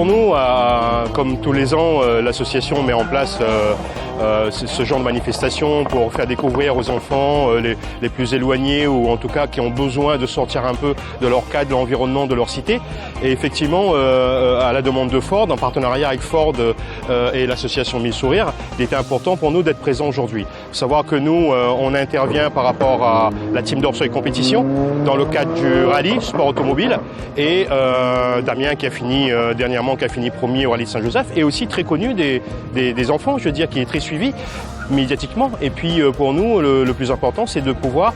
pour nous, comme tous les ans, l'association met en place ce genre de manifestation pour faire découvrir aux enfants les plus éloignés ou en tout cas qui ont besoin de sortir un peu de leur cadre, de l'environnement, de leur cité. Et effectivement, à la demande de Ford, en partenariat avec Ford et l'association Mille Sourires, il était important pour nous d'être présents aujourd'hui. Il faut savoir que nous, on intervient par rapport à la team d'Orsoy Compétition dans le cadre du rallye sport automobile et Damien qui a fini dernièrement, qui a fini premier au rallye de Saint-Joseph, et aussi très connu des enfants, je veux dire, qui est très suivi médiatiquement. Et puis pour nous, le plus important, c'est de pouvoir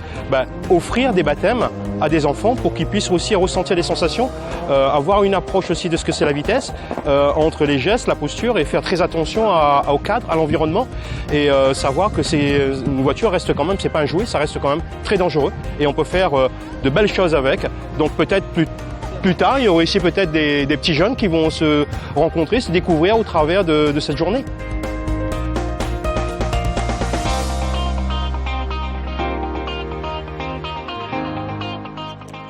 offrir des baptêmes à des enfants pour qu'ils puissent aussi ressentir des sensations, avoir une approche aussi de ce que c'est la vitesse, entre les gestes, la posture, et faire très attention au cadre, à l'environnement, et savoir que une voiture reste quand même, c'est pas un jouet, ça reste quand même très dangereux, et on peut faire de belles choses avec. Donc peut-être plus tard, il y aura ici peut-être des petits jeunes qui vont se rencontrer, se découvrir au travers de cette journée.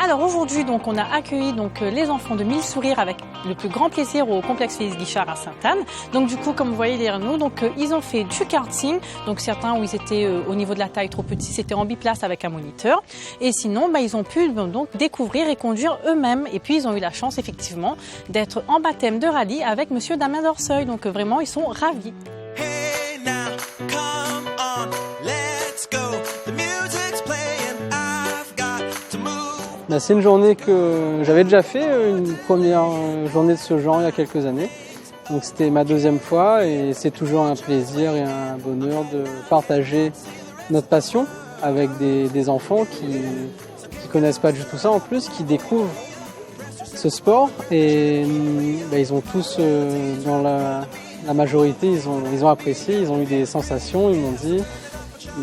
Alors aujourd'hui, donc, on a accueilli les enfants de Mille Sourires avec le plus grand plaisir au complexe Félix Guichard à Sainte-Anne. Donc du coup, comme vous voyez derrière nous, ils ont fait du karting. Donc certains où ils étaient au niveau de la taille trop petits, c'était en biplace avec un moniteur. Et sinon, ils ont pu donc découvrir et conduire eux-mêmes. Et puis ils ont eu la chance effectivement d'être en baptême de rallye avec Monsieur Damien d'Orsoy. Donc vraiment, ils sont ravis. Hey now, come on, let's go. The music's playing, I've got to move. C'est une journée que j'avais déjà fait, une première journée de ce genre il y a quelques années. Donc c'était ma deuxième fois et c'est toujours un plaisir et un bonheur de partager notre passion avec des enfants qui connaissent pas du tout ça en plus, qui découvrent ce sport et ils ont tous, dans la majorité, ils ont apprécié, ils ont eu des sensations, ils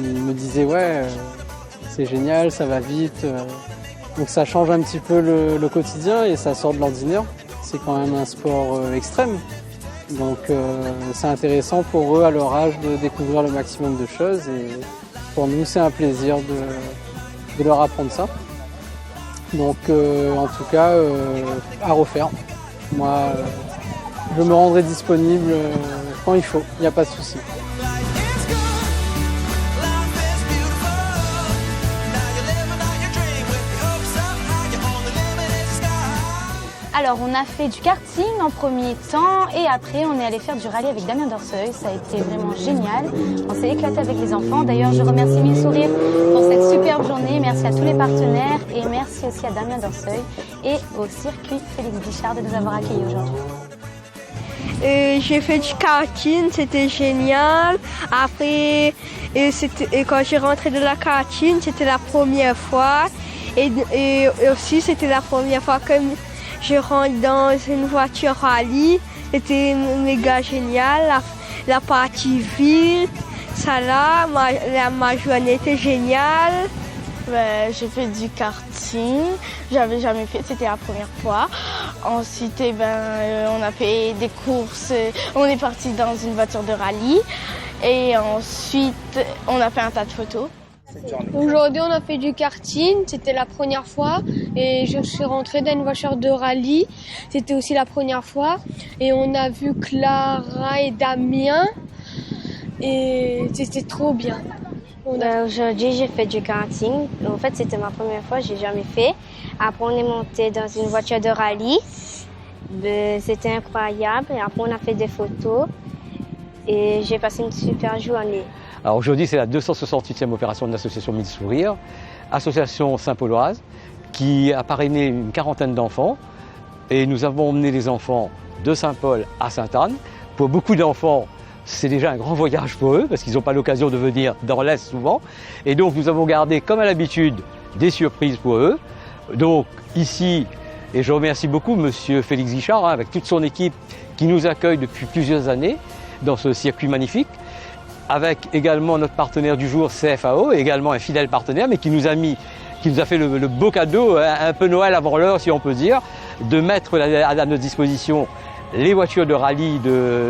me disaient ouais, c'est génial, ça va vite. Donc ça change un petit peu le quotidien et ça sort de l'ordinaire. C'est quand même un sport extrême. Donc c'est intéressant pour eux à leur âge de découvrir le maximum de choses et pour nous c'est un plaisir de leur apprendre ça. Donc en tout cas à refaire. Moi je me rendrai disponible quand il faut, il n'y a pas de souci. Alors on a fait du karting en premier temps et après on est allé faire du rallye avec Damien d'Orsoy. Ça a été vraiment génial. On s'est éclaté avec les enfants. D'ailleurs je remercie Mille Sourires pour cette superbe journée. Merci à tous les partenaires et merci aussi à Damien d'Orsoy et au circuit Félix Guichard de nous avoir accueillis aujourd'hui. J'ai fait du karting, c'était génial. Après, quand j'ai rentré de la karting, c'était la première fois. Et aussi c'était la première fois que je rentre dans une voiture rallye, c'était méga génial, la partie ville, ça là, ma journée était géniale. J'ai fait du karting, j'avais jamais fait, c'était la première fois. Ensuite, on a fait des courses, on est parti dans une voiture de rallye et ensuite on a fait un tas de photos. Aujourd'hui, on a fait du karting, c'était la première fois et je suis rentrée dans une voiture de rallye, c'était aussi la première fois et on a vu Clara et Damien et c'était trop bien. Aujourd'hui, j'ai fait du karting. En fait, c'était ma première fois, j'ai jamais fait. Après, on est monté dans une voiture de rallye. C'était incroyable. Et après, on a fait des photos et j'ai passé une super journée. Alors aujourd'hui, c'est la 268e opération de l'association Mille Sourires, association Saint-Pauloise, qui a parrainé une quarantaine d'enfants. Et nous avons emmené les enfants de Saint-Paul à Sainte-Anne. Pour beaucoup d'enfants, c'est déjà un grand voyage pour eux, parce qu'ils n'ont pas l'occasion de venir dans l'Est souvent. Et donc nous avons gardé, comme à l'habitude, des surprises pour eux. Donc ici, et je remercie beaucoup Monsieur Félix Guichard, avec toute son équipe, qui nous accueille depuis plusieurs années dans ce circuit magnifique. Avec également notre partenaire du jour, CFAO, également un fidèle partenaire, mais qui nous a fait le beau cadeau, un peu Noël avant l'heure, si on peut dire, de mettre à notre disposition les voitures de rallye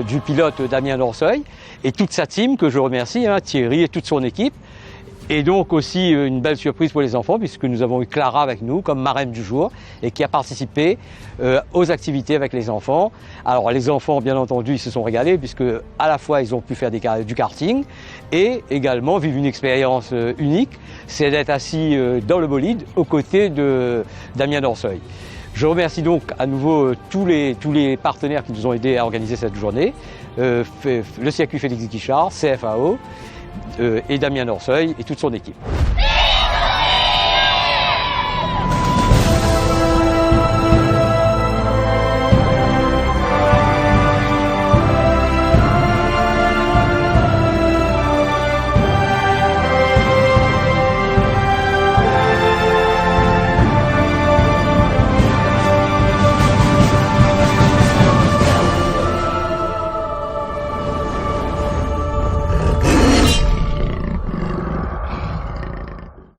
du pilote Damien d'Orsoy et toute sa team, que je remercie, Thierry et toute son équipe. Et donc aussi une belle surprise pour les enfants puisque nous avons eu Clara avec nous comme marraine du jour et qui a participé aux activités avec les enfants. Alors les enfants bien entendu ils se sont régalés puisque à la fois ils ont pu faire du karting et également vivre une expérience unique, c'est d'être assis dans le bolide aux côtés de Damien Dorseuil. Je remercie donc à nouveau tous les partenaires qui nous ont aidés à organiser cette journée, le circuit Félix Guichard, CFAO et Damien Dorseuil et toute son équipe.